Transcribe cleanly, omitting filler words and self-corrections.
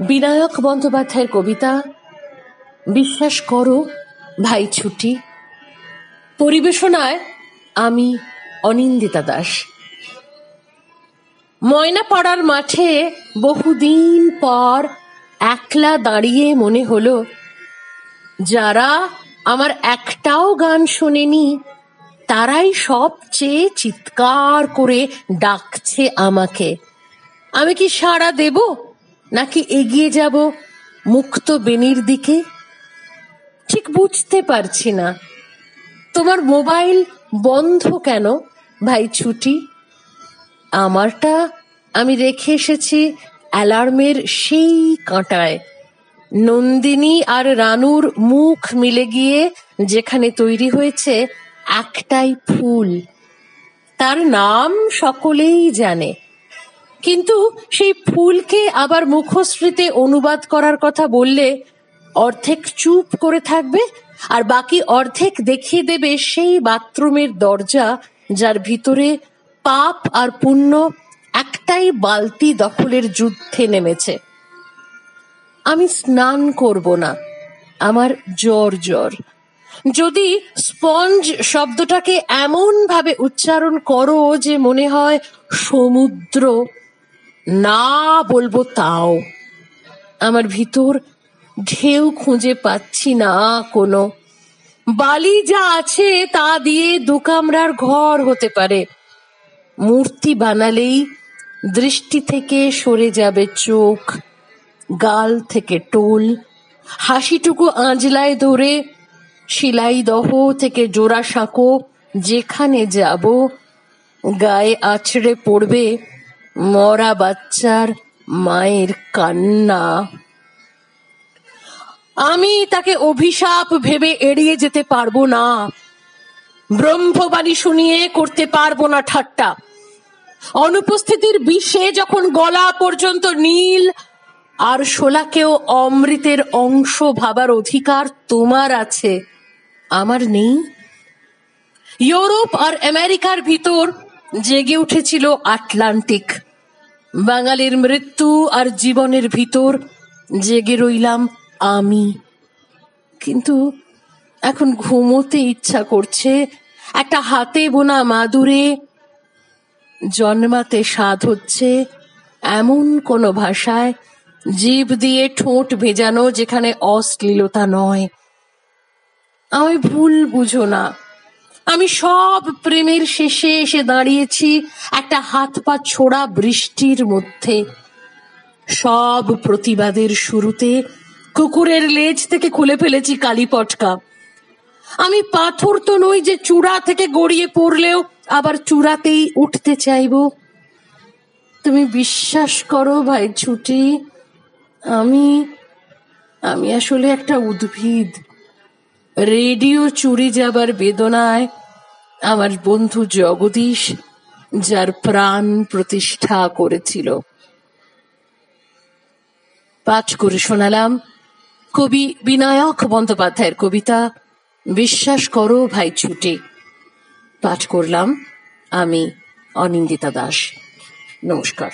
বিনায়ক বন্দ্যোপাধ্যায়ের কবিতা বিশ্বাস করো ভাই ছুটি। পরিবেশনায় আমি অনিন্দিতা দাস। ময়নাপাড়ার মাঠে বহুদিন পর একলা দাঁড়িয়ে মনে হলো, যারা আমার একটাও গান শোনেনি তারাই সবচেয়ে চিৎকার করে ডাকছে আমাকে। আমি কি সাড়া দেব নাকি এগিয়ে যাব মুক্ত বেনির দিকে? ঠিক বুঝতে পারছি না। তোমার মোবাইল বন্ধ কেন ভাই ছুটি? আমারটা আমি রেখে এসেছি অ্যালার্মের সেই কাঁটায়, নন্দিনী আর রানুর মুখ মিলে গিয়ে যেখানে তৈরি হয়েছে একটাই ফুল। তার নাম সকলেই জানে, কিন্তু সেই ফুলকে আবার মুখশ্রীতে অনুবাদ করার কথা বললে অর্ধেক চুপ করে থাকবে, আর বাকি অর্ধেক দেখিয়ে দেবে সেই বাথরুমের দরজা যার ভিতরে পাপ আর পুণ্য একটাই বালতি দখলের যুদ্ধে নেমেছে। আমি স্নান করব না, আমার জ্বর জ্বর। যদি স্পঞ্জ শব্দটাকে এমন ভাবে উচ্চারণ করো যে মনে হয় সমুদ্র, না বলবো তাও। আমার ভিতর ঢেউ খুঁজে পাচ্ছি না কোনো। বালি যা আছে তা দিয়ে দুকামরার ঘর হতে পারে। মূর্তি বানালেই দৃষ্টি থেকে সরে যাবে চোখ, গাল থেকে টোল, হাসিটুকু আঁজলায় ধরে শিলাইদহ থেকে জোড়াসাঁকো যেখানে যাব গায়ে আছড়ে পড়বে মরা বাচ্চার মায়ের কান্না। আমি তাকে অভিশাপ ভেবে এড়িয়ে যেতে পারবো না, ব্রহ্মবাণী শুনিয়ে করতে পারবো না ঠাট্টা। অনুপস্থিতির বিষে যখন গলা পর্যন্ত নীল, আর শোলাকেও অমৃতের অংশ ভাবার অধিকার তোমার আছে, আমার নেই। ইউরোপ আর আমেরিকার ভিতর জেগে উঠেছিল আটলান্টিক। বাঙালির মৃত্যু আর জীবনের ভিতর জেগে রইলাম আমি। কিন্তু এখন ঘুমোতে ইচ্ছা করছে একটা হাতে বোনা মাদুরে। জন্মাতে স্বাদ হচ্ছে এমন কোন ভাষায় জিভ দিয়ে ঠোঁট ভেজানো যেখানে অশ্লীলতা নয়। আমি ভুল বুঝো না, আমি সব প্রেমের শেষে এসে দাঁড়িয়েছি একটা হাত পা ছোড়া বৃষ্টির মধ্যে। সব প্রতিবাদের শুরুতে কুকুরের লেজ থেকে খুলে ফেলেছি কালী পটকা। আমি পাথর তো নই যে চূড়া থেকে গড়িয়ে পড়লেও আবার চূড়াতেই উঠতে চাইব। তুমি বিশ্বাস করো ভাই ছুটি, আমি আসলে একটা উদ্ভিদ। রেডিও চুরি যাবার বেদনায় আমার বন্ধু জগদীশ যার প্রাণ প্রতিষ্ঠা করেছিল। পাঠ করে শোনালাম কবি বিনায়ক বন্দ্যোপাধ্যায়ের কবিতা বিশ্বাস করো ভাই ছুটি। পাঠ করলাম আমি অনিন্দিতা দাস। নমস্কার।